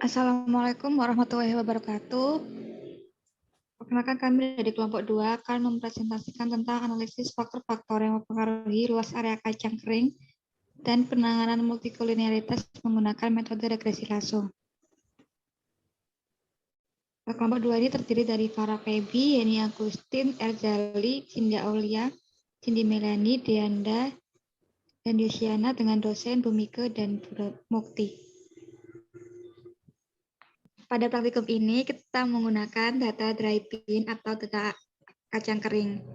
Assalamualaikum warahmatullahi wabarakatuh. Perkenalkan kami dari kelompok 2 akan mempresentasikan tentang analisis faktor-faktor yang mempengaruhi luas area kacang kering dan penanganan multikulineritas menggunakan metode regresi lasso. Kelompok 2 ini terdiri dari Farah Febi, Yeni Agustin, Erzali, Cindy Aulia, Cindy Melani, Deanda, dan Yusiana dengan dosen Bumike dan Mukti. Pada praktikum ini kita menggunakan data dry bean atau data kacang kering.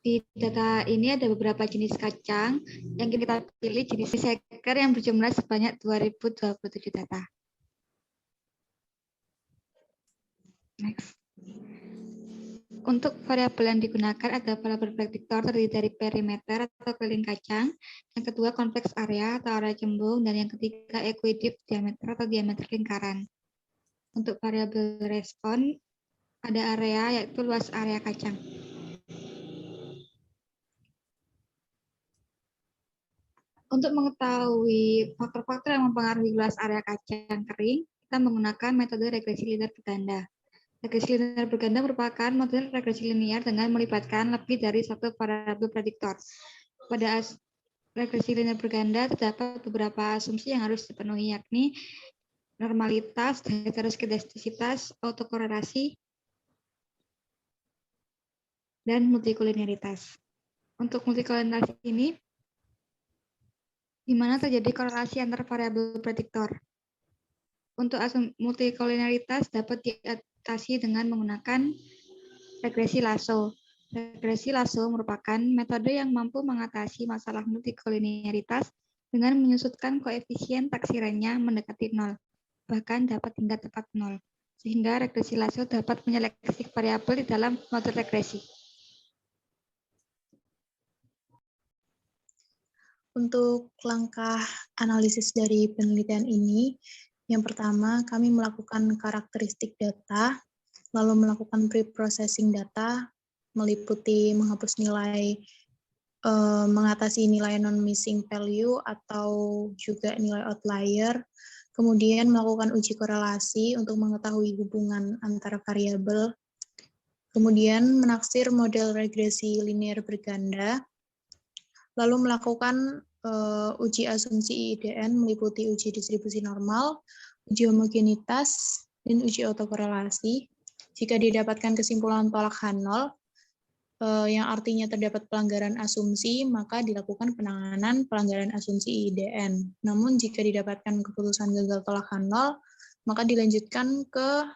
Di data ini ada beberapa jenis kacang yang kita pilih jenis seker yang berjumlah sebanyak 2027 data. Next. Untuk variabel yang digunakan ada variabel prediktor terdiri dari perimeter atau keliling kacang, yang kedua kompleks area atau area cembung, dan yang ketiga equidip diameter atau diameter lingkaran. Untuk variabel respon ada area yaitu luas area kacang. Untuk mengetahui faktor-faktor yang mempengaruhi luas area kacang kering, kita menggunakan metode regresi linear berganda. Regresi linear berganda merupakan model regresi linear dengan melibatkan lebih dari satu variabel prediktor. Pada regresi linear berganda terdapat beberapa asumsi yang harus dipenuhi, yakni normalitas, heteroskedastisitas, autokorelasi, dan multikulineritas. Untuk multikulineritas ini, di mana terjadi korelasi antar variabel prediktor. Untuk asumsi multikulineritas dapat diatasi dengan menggunakan regresi lasso. Regresi lasso merupakan metode yang mampu mengatasi masalah multikulineritas dengan menyusutkan koefisien taksirannya mendekati 0, bahkan dapat hingga tepat 0. Sehingga regresi lasso dapat menyeleksi variabel di dalam model regresi. Untuk langkah analisis dari penelitian ini, yang pertama kami melakukan karakteristik data, lalu melakukan pre-processing data, meliputi menghapus nilai, mengatasi nilai non-missing value atau juga nilai outlier, kemudian melakukan uji korelasi untuk mengetahui hubungan antara variabel, kemudian menaksir model regresi linear berganda, lalu melakukan uji asumsi IIDN meliputi uji distribusi normal, uji homogenitas, dan uji autokorelasi. Jika didapatkan kesimpulan tolak H0, yang artinya terdapat pelanggaran asumsi, maka dilakukan penanganan pelanggaran asumsi IIDN. Namun jika didapatkan keputusan gagal tolak H0, maka dilanjutkan ke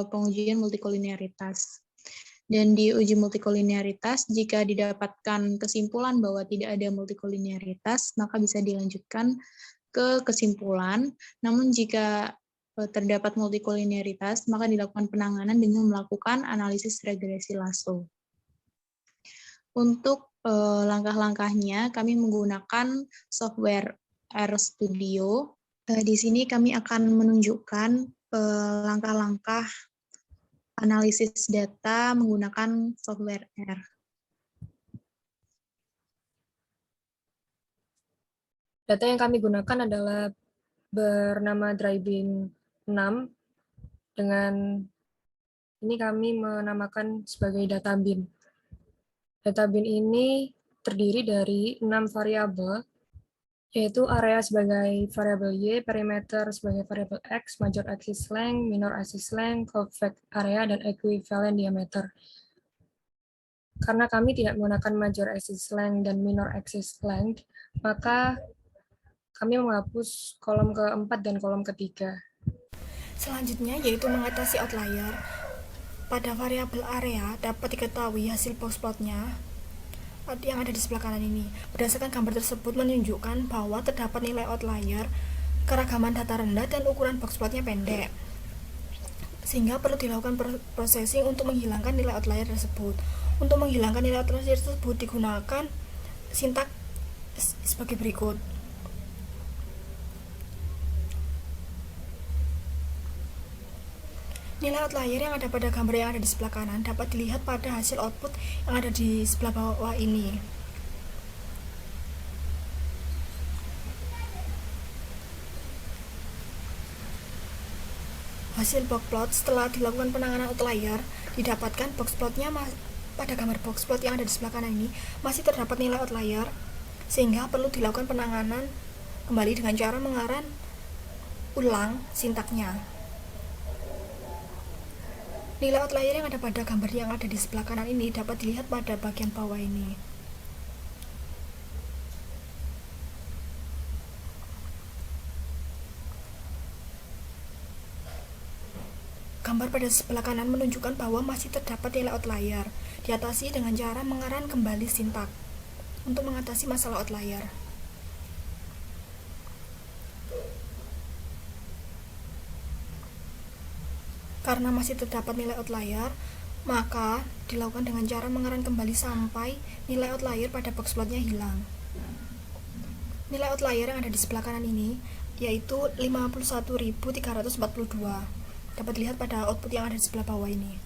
pengujian multikulineritas. Dan di uji multikulineritas, jika didapatkan kesimpulan bahwa tidak ada multikulineritas, maka bisa dilanjutkan ke kesimpulan. Namun jika terdapat multikulineritas, maka dilakukan penanganan dengan melakukan analisis regresi lasso. Untuk langkah-langkahnya, kami menggunakan software RStudio. Di sini kami akan menunjukkan langkah-langkah analisis data menggunakan software R. Data yang kami gunakan adalah bernama DryBean 6. Dengan ini kami menamakan sebagai data bin. Data bin ini terdiri dari 6 variabel, yaitu area sebagai variabel Y, perimeter sebagai variabel X, major axis length, minor axis length, convex area, dan equivalent diameter. Karena kami tidak menggunakan major axis length dan minor axis length, maka kami menghapus kolom keempat dan kolom ketiga. Selanjutnya yaitu mengatasi outlier. Pada variabel area dapat diketahui hasil box plotnya yang ada di sebelah kanan ini. Berdasarkan gambar tersebut menunjukkan bahwa terdapat nilai outlier, keragaman data rendah, dan ukuran box plotnya pendek. Sehingga perlu dilakukan processing untuk menghilangkan nilai outlier tersebut. Untuk menghilangkan nilai outlier tersebut digunakan sintaks sebagai berikut. Nilai outlier yang ada pada gambar yang ada di sebelah kanan dapat dilihat pada hasil output yang ada di sebelah bawah ini. hasil boxplot setelah dilakukan penanganan outlier, didapatkan boxplotnya pada gambar boxplot yang ada di sebelah kanan ini masih terdapat nilai outlier, sehingga perlu dilakukan penanganan kembali dengan cara mengarang ulang sintaknya. Nilai outlier yang ada pada gambar yang ada di sebelah kanan ini dapat dilihat pada bagian bawah ini. Gambar pada sebelah kanan menunjukkan bahwa masih terdapat nilai outlier. Diatasi dengan cara mengarang kembali sintak untuk mengatasi masalah outlier. Karena masih terdapat nilai outlier, maka dilakukan dengan cara mengarang kembali sampai nilai outlier pada boxplotnya hilang. Nilai outlier yang ada di sebelah kanan ini yaitu 51.342. Dapat dilihat pada output yang ada di sebelah bawah ini.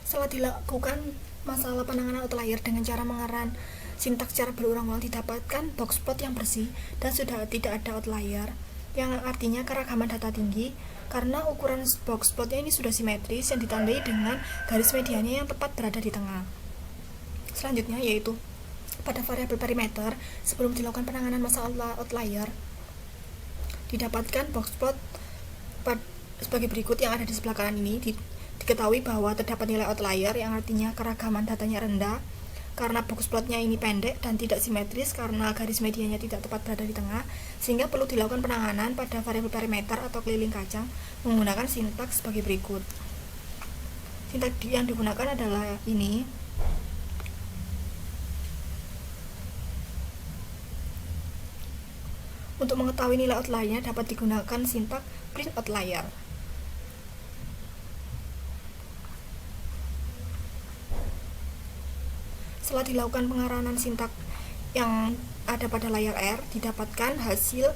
Setelah dilakukan masalah penanganan outlier dengan cara mengarang sintak secara berulang-ulang, didapatkan boxplot yang bersih dan sudah tidak ada outlier, yang artinya keragaman data tinggi karena ukuran boxplotnya ini sudah simetris yang ditandai dengan garis mediannya yang tepat berada di tengah. Selanjutnya yaitu pada variabel perimeter, sebelum dilakukan penanganan masalah outlier, didapatkan boxplot sebagai berikut yang ada di sebelah kanan ini. Diketahui bahwa terdapat nilai outlier yang artinya keragaman datanya rendah karena boxplotnya ini pendek dan tidak simetris karena garis medianya tidak tepat berada di tengah, sehingga perlu dilakukan penanganan pada variabel perimeter atau keliling kacang menggunakan sintaks sebagai berikut. Sintaks yang digunakan adalah ini. Untuk mengetahui nilai outliernya dapat digunakan sintaks print outlier. Setelah dilakukan pengarangan sintak yang ada pada layar R, didapatkan hasil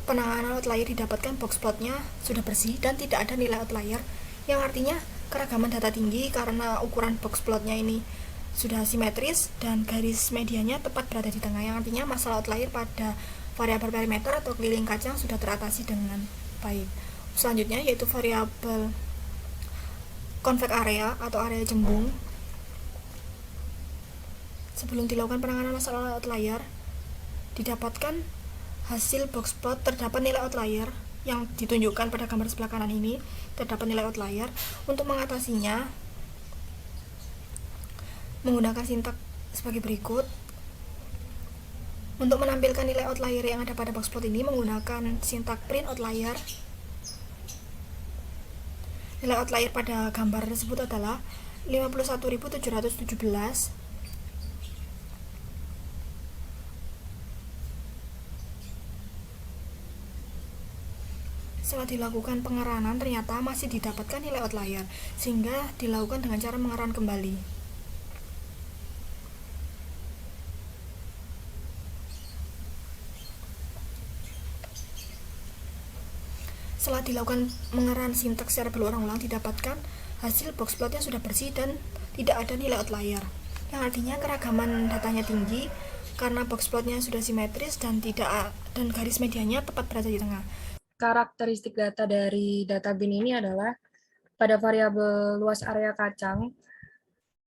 penanganan outlier, didapatkan boxplotnya sudah bersih dan tidak ada nilai outlier, yang artinya keragaman data tinggi karena ukuran boxplotnya ini sudah simetris dan garis medianya tepat berada di tengah, yang artinya masalah outlier pada variabel perimeter atau keliling kacang sudah teratasi dengan baik. Selanjutnya yaitu variabel convex area atau area cembung. Sebelum dilakukan penanganan masalah outlier, didapatkan hasil boxplot terdapat nilai outlier yang ditunjukkan pada gambar sebelah kanan ini, terdapat nilai outlier. Untuk mengatasinya menggunakan sintak sebagai berikut. Untuk menampilkan nilai outlier yang ada pada boxplot ini menggunakan sintak print outlier. Nilai outlier pada gambar tersebut adalah 51.717. Setelah dilakukan pengerangan, ternyata masih didapatkan nilai outlier, sehingga dilakukan dengan cara mengerang kembali. Setelah dilakukan mengerang sintaks secara berulang-ulang, didapatkan hasil boxplotnya sudah bersih dan tidak ada nilai outlier, yang artinya keragaman datanya tinggi karena boxplotnya sudah simetris dan garis medianya tepat berada di tengah. Karakteristik data dari data bin ini adalah pada variabel luas area kacang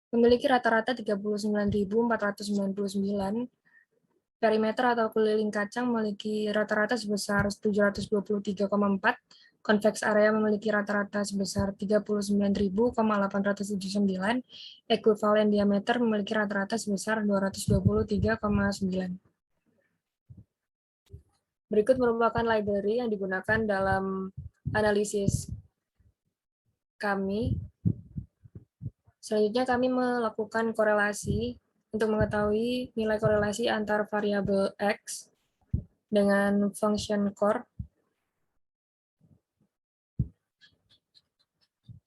memiliki rata-rata 39.499, perimeter atau keliling kacang memiliki rata-rata sebesar 723,4, convex area memiliki rata-rata sebesar 39.879, ekuivalen diameter memiliki rata-rata sebesar 223,9. Berikut merupakan library yang digunakan dalam analisis kami. Selanjutnya kami melakukan korelasi untuk mengetahui nilai korelasi antar variabel X dengan function core.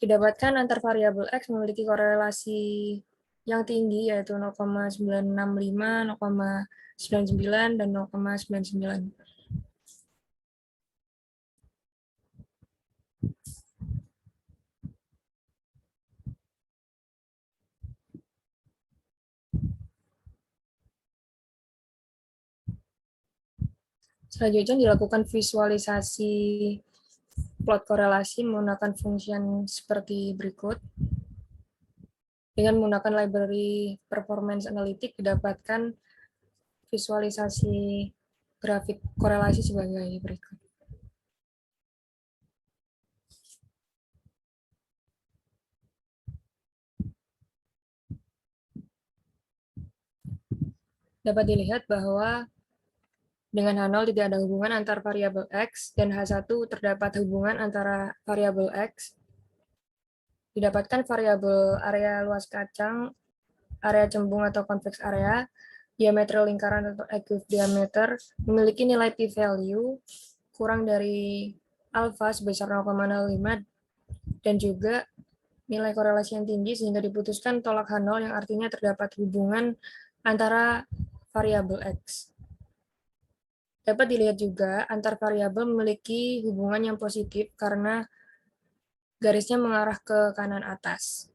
Didapatkan antar variabel X memiliki korelasi yang tinggi yaitu 0,965, 0,99, dan 0,99. Selanjutnya dilakukan visualisasi plot korelasi menggunakan function seperti berikut. Dengan menggunakan library performance analytic didapatkan visualisasi grafik korelasi sebagai berikut. Dapat dilihat bahwa dengan H0 tidak ada hubungan antar variabel X dan H1 terdapat hubungan antara variabel X. Didapatkan variabel area luas kacang, area cembung atau convex area, diameter lingkaran atau eclipse diameter memiliki nilai p-value kurang dari alfa sebesar 0,05 dan juga nilai korelasi yang tinggi sehingga diputuskan tolak H0 yang artinya terdapat hubungan antara variabel X. Dapat dilihat juga antar variabel memiliki hubungan yang positif karena garisnya mengarah ke kanan atas.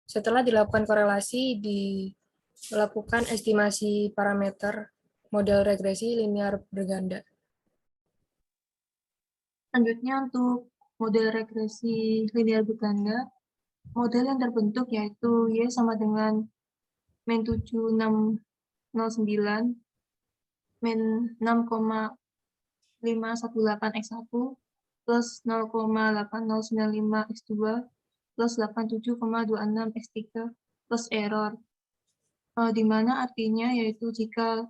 Setelah dilakukan korelasi, dilakukan estimasi parameter model regresi linear berganda. Selanjutnya untuk model regresi linear berganda, model yang terbentuk yaitu Y sama dengan min 7609 min 6,518x1 plus 0,8095x2 plus 87,26x3 plus error. Di mana artinya yaitu jika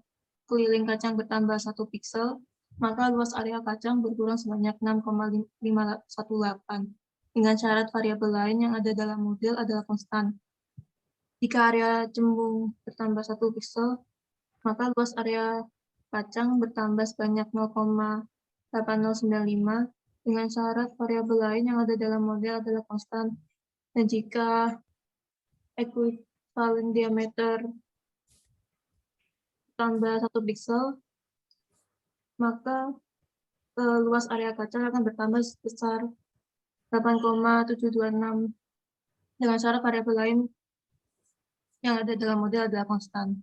keliling kacang bertambah 1 piksel, maka luas area kacang berkurang sebanyak 6,518 dengan syarat variabel lain yang ada dalam model adalah konstan. Jika area cembung bertambah 1 piksel, maka luas area kacang bertambah sebanyak 0,8095 dengan syarat variabel lain yang ada dalam model adalah konstan. Dan jika ekivalen diameter tambah 1 piksel, maka luas area kacang akan bertambah sebesar 8,726 dengan syarat variabel lain yang ada dalam model adalah konstan.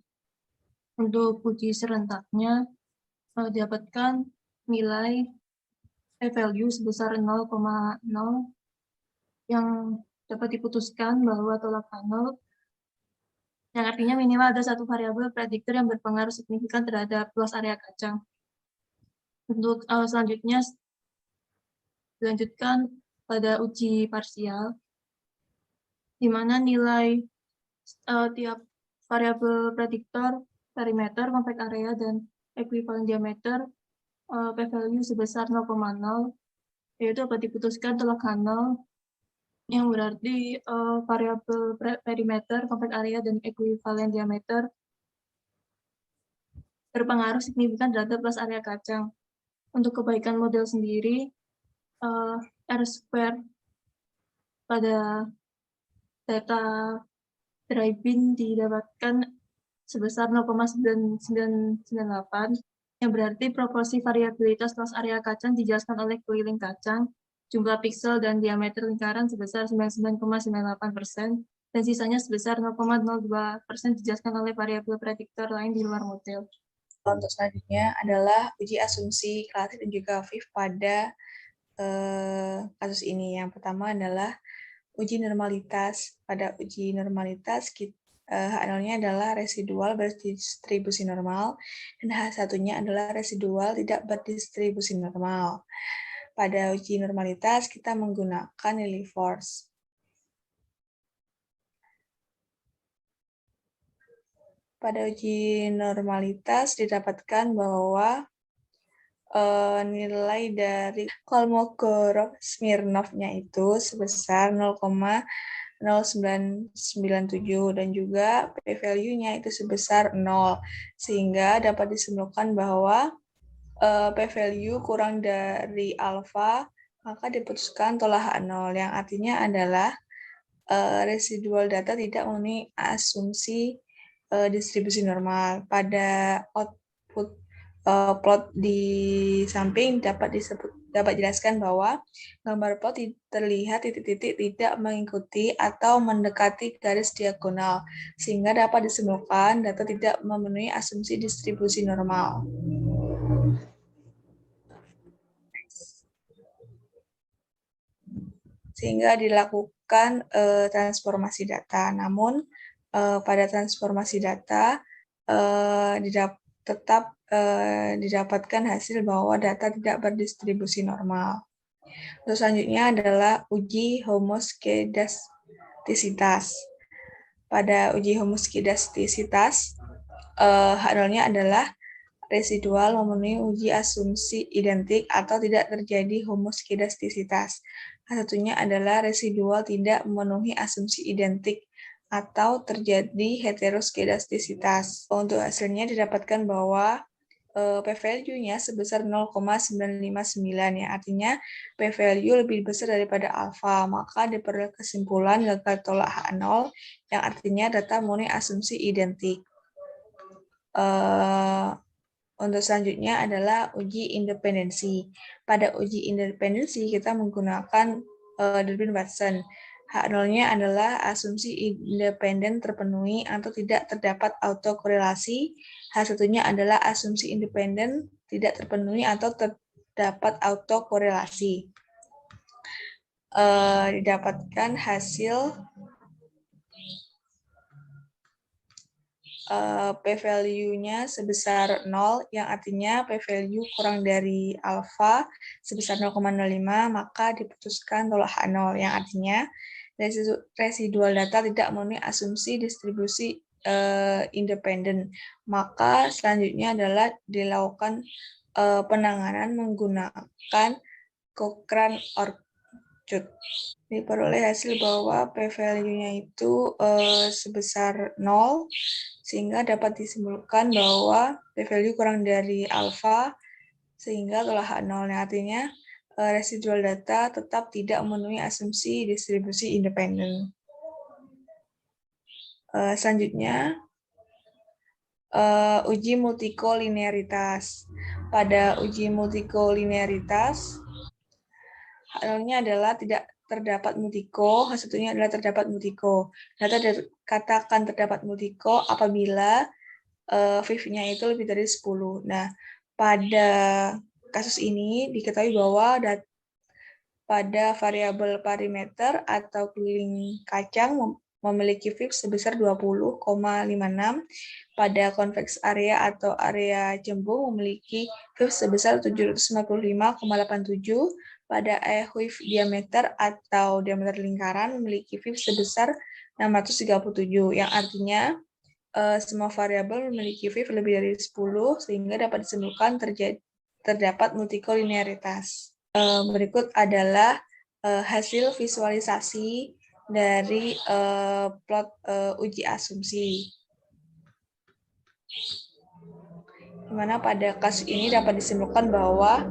Untuk uji serentaknya, didapatkan nilai p-value sebesar 0,0 yang dapat diputuskan bahwa tolak H0 yang artinya minimal ada satu variabel prediktor yang berpengaruh signifikan terhadap luas area kacang. Untuk selanjutnya dilanjutkan pada uji parsial, di mana nilai tiap variabel prediktor, perimeter, compact area, dan ekuivalen diameter p-value sebesar 0,0, yaitu dapat diputuskan tolak H0 yang berarti variabel perimeter, compact area, dan ekuivalen diameter berpengaruh signifikan terhadap luas area kacang. Untuk kebaikan model sendiri, R-square pada data dry-bin didapatkan sebesar 0,9998, yang berarti proporsi variabilitas luas area kacang dijelaskan oleh keliling kacang, jumlah piksel dan diameter lingkaran sebesar 99,98%, dan sisanya sebesar 0,02% dijelaskan oleh variabel prediktor lain di luar model. Untuk selanjutnya adalah uji asumsi Klatik dan juga Viv pada kasus ini. Yang pertama adalah uji normalitas. Pada uji normalitas, H0-nya adalah residual berdistribusi normal, dan H1-nya adalah residual tidak berdistribusi normal. Pada uji normalitas, kita menggunakan nilai force. Pada uji normalitas didapatkan bahwa nilai dari Kolmogorov-Smirnov-nya itu sebesar 0,0997 dan juga p-value-nya itu sebesar 0, sehingga dapat disimpulkan bahwa p-value kurang dari alfa, maka diputuskan tolak H0, yang artinya adalah residual data tidak memenuhi asumsi distribusi normal. Pada output plot di samping dapat dapat jelaskan bahwa gambar plot terlihat titik-titik tidak mengikuti atau mendekati garis diagonal, sehingga dapat disimpulkan data tidak memenuhi asumsi distribusi normal. Sehingga dilakukan transformasi data. Namun pada transformasi data tetap didapatkan hasil bahwa data tidak berdistribusi normal. Terus selanjutnya adalah uji homoskedastisitas. Pada uji homoskedastisitas, H0-nya adalah residual memenuhi uji asumsi identik atau tidak terjadi homoskedastisitas. Satunya adalah residual tidak memenuhi asumsi identik atau terjadi heteroskedastisitas. Untuk hasilnya didapatkan bahwa p-value-nya sebesar 0,959, ya, artinya p-value lebih besar daripada alfa, maka diperoleh kesimpulan gagal tolak H0 yang artinya data memenuhi asumsi identik. Untuk selanjutnya adalah uji independensi. Pada uji independensi kita menggunakan Durbin-Watson. H0-nya adalah asumsi independen terpenuhi atau tidak terdapat autokorelasi. H1-nya adalah asumsi independen tidak terpenuhi atau terdapat autokorelasi. Didapatkan hasil p-value-nya sebesar 0, yang artinya p-value kurang dari alfa sebesar 0,05, maka diputuskan tolak H0, yang artinya residual data tidak memenuhi asumsi distribusi independen. Maka selanjutnya adalah dilakukan penanganan menggunakan Cochrane-Orchard. Diperoleh hasil bahwa p-value-nya itu sebesar 0, sehingga dapat disimpulkan bahwa p-value kurang dari alfa, sehingga tolak H0, artinya residual data tetap tidak memenuhi asumsi distribusi independen. Selanjutnya, uji multikolinearitas. Pada uji multikolinearitas, H0-nya adalah tidak terdapat multiko, H1-nya adalah terdapat multiko. Data katakan terdapat multiko apabila VIF-nya itu lebih dari 10. Nah, pada kasus ini diketahui bahwa pada variabel parameter atau keliling kacang memiliki VIF sebesar 20,56. Pada convex area atau area cembung memiliki VIF sebesar 755,87. Pada WIF diameter atau diameter lingkaran memiliki VIF sebesar 637, yang artinya semua variabel memiliki VIF lebih dari 10, sehingga dapat disimpulkan terdapat multikolinearitas. Berikut adalah hasil visualisasi dari plot uji asumsi. Di mana pada kasus ini dapat disimpulkan bahwa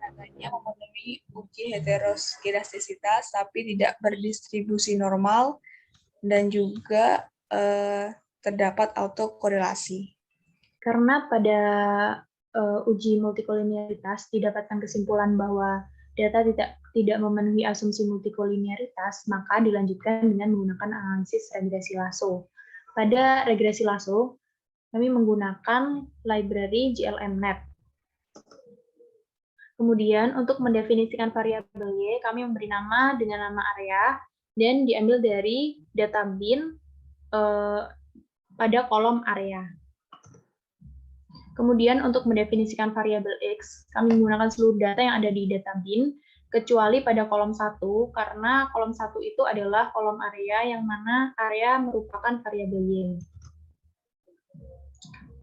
datanya memenuhi uji heteroskedastisitas tapi tidak berdistribusi normal dan juga terdapat autokorelasi. Karena pada uji multikolinearitas didapatkan kesimpulan bahwa data tidak memenuhi asumsi multikolinearitas, maka dilanjutkan dengan menggunakan analisis regresi Lasso. Pada regresi Lasso, kami menggunakan library GLMNet. Kemudian untuk mendefinisikan variabel Y, kami memberi nama dengan nama area dan diambil dari data bin pada kolom area. Kemudian untuk mendefinisikan variabel X, kami menggunakan seluruh data yang ada di data bin, kecuali pada kolom 1, karena kolom 1 itu adalah kolom area yang mana area merupakan variabel Y.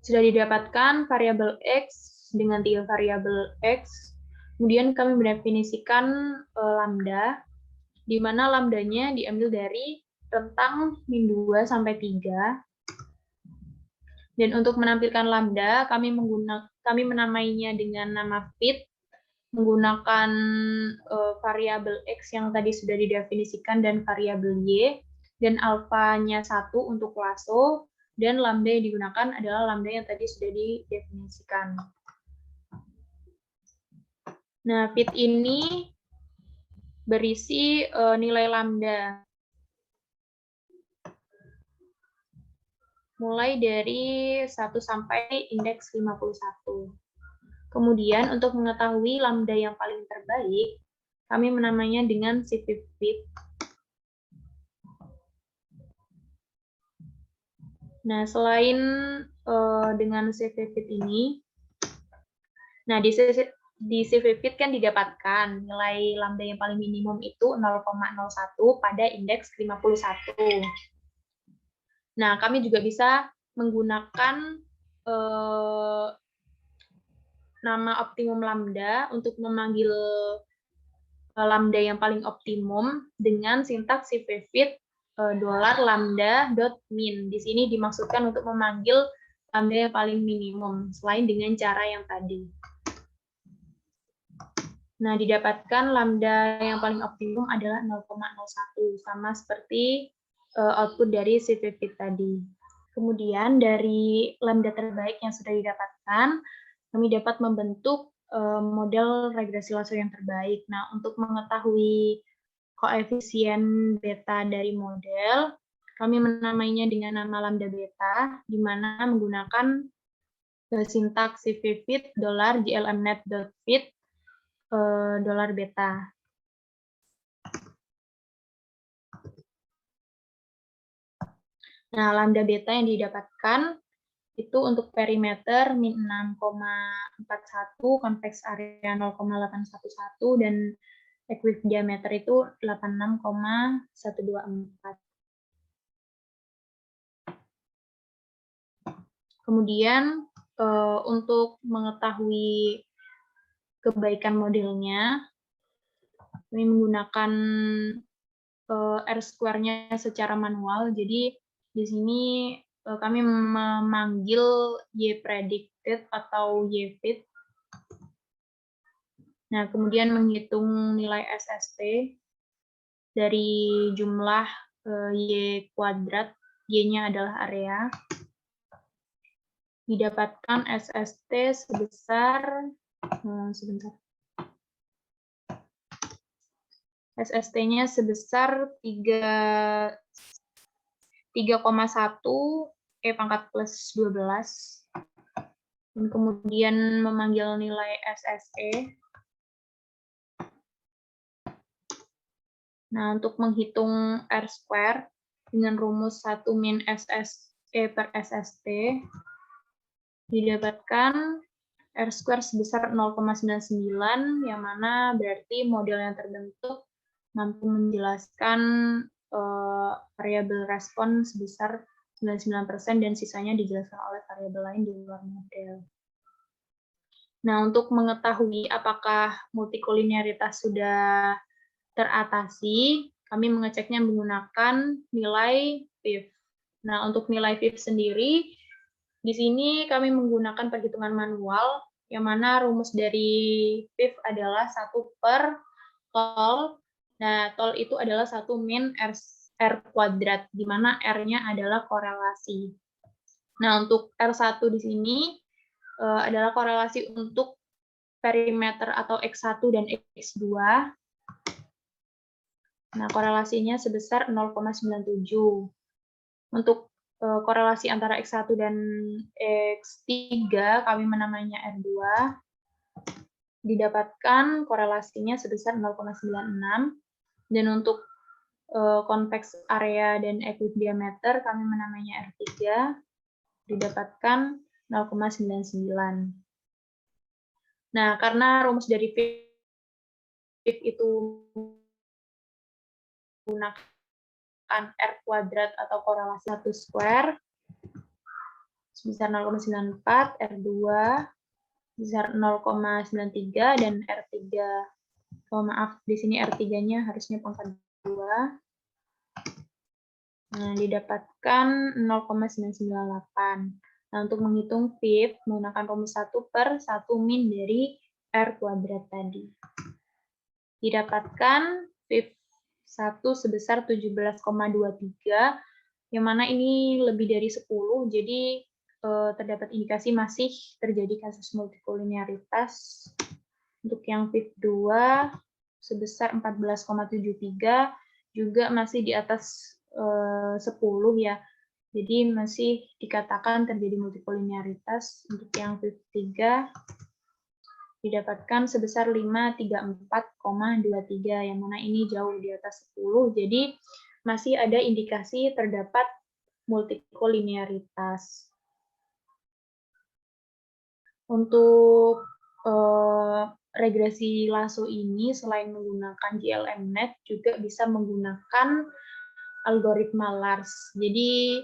Sudah didapatkan variabel X dengan 3 variabel X, kemudian kami mendefinisikan lambda, di mana lambdanya diambil dari rentang min2 sampai 3. Dan untuk menampilkan lambda, kami menamainya dengan nama fit, menggunakan variabel X yang tadi sudah didefinisikan dan variabel Y, dan alfanya 1 untuk Lasso, dan lambda yang digunakan adalah lambda yang tadi sudah didefinisikan. Nah, fit ini berisi nilai lambda. Mulai dari 1 sampai indeks 51. Kemudian untuk mengetahui lambda yang paling terbaik, kami menamainya dengan CVFit. Nah, selain dengan CVFit ini, nah di CVFit kan didapatkan nilai lambda yang paling minimum itu 0,01 pada indeks 51. Nah, kami juga bisa menggunakan nama optimum lambda untuk memanggil lambda yang paling optimum dengan sintaks CVFit $lambda.min. Di sini dimaksudkan untuk memanggil lambda yang paling minimum, selain dengan cara yang tadi. Nah, didapatkan lambda yang paling optimum adalah 0,01, sama seperti output dari CVFit tadi. Kemudian dari lambda terbaik yang sudah didapatkan, kami dapat membentuk model regresi Lasso yang terbaik. Nah, untuk mengetahui koefisien beta dari model, kami menamainya dengan nama lambda beta, di mana menggunakan sintaks CVFit $glmnet.fit $beta. Nah, lambda beta yang didapatkan itu untuk perimeter min 6,41, convex area 0,811, dan equivalent diameter itu 86,124. Kemudian untuk mengetahui kebaikan modelnya, kami menggunakan R-square-nya secara manual. Jadi di sini kami memanggil Y-predicted atau Y-fit. Nah, kemudian menghitung nilai SST dari jumlah Y kuadrat, Y-nya adalah area. Didapatkan SST sebesar, SST-nya sebesar 3,1 E pangkat plus 12. Dan kemudian memanggil nilai SSE. Nah, untuk menghitung R-square dengan rumus 1 min SSE per SST, didapatkan R-square sebesar 0,99, yang mana berarti model yang terbentuk mampu menjelaskan variabel respon sebesar 99% dan sisanya dijelaskan oleh variabel lain di luar model. Nah, untuk mengetahui apakah multikolinearitas sudah teratasi, kami mengeceknya menggunakan nilai VIF. Nah, untuk nilai VIF sendiri, di sini kami menggunakan perhitungan manual, yang mana rumus dari VIF adalah 1 per tol. Nah, tol itu adalah 1 min R kuadrat, di mana R-nya adalah korelasi. Nah, untuk R1 di sini adalah korelasi untuk perimeter atau X1 dan X2. Nah, korelasinya sebesar 0,97. Untuk korelasi antara X1 dan X3, kami menamainya R2. Didapatkan korelasinya sebesar 0,96. Dan untuk convex area dan equivalent diameter, kami menamainya R3. Didapatkan 0,99. Nah, karena rumus dari VIF itu menggunakan R kuadrat atau korelasi 1 square sebesar 0,94, R2 sebesar 0,93, dan R3, oh maaf, di sini R3-nya harusnya pangkat 2. Nah, didapatkan 0,998. Nah, untuk menghitung VIF, menggunakan rumus 1 per 1 min dari R kuadrat tadi. Didapatkan VIF 1 sebesar 17,23, yang mana ini lebih dari 10, jadi terdapat indikasi masih terjadi kasus multikolinearitas Untuk yang PIV 2 sebesar 14,73, juga masih di atas 10 ya. Jadi masih dikatakan terjadi multikolineritas. Untuk yang PIV 3 didapatkan sebesar 534,23, yang mana ini jauh di atas 10. Jadi masih ada indikasi terdapat multikolineritas. Untuk regresi Lasso ini selain menggunakan GLMNet juga bisa menggunakan algoritma LARS. Jadi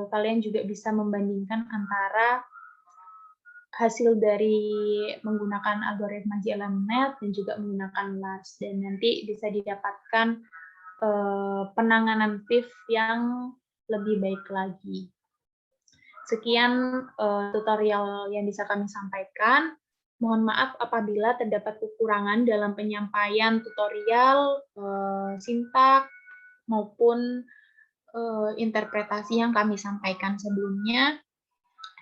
kalian juga bisa membandingkan antara hasil dari menggunakan algoritma GLMNet dan juga menggunakan LARS, dan nanti bisa didapatkan penanganan PIV yang lebih baik lagi. Sekian tutorial yang bisa kami sampaikan. Mohon maaf apabila terdapat kekurangan dalam penyampaian tutorial, sintak, maupun interpretasi yang kami sampaikan sebelumnya.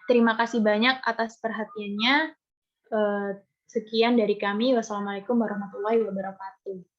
Terima kasih banyak atas perhatiannya. Sekian dari kami. Wassalamualaikum warahmatullahi wabarakatuh.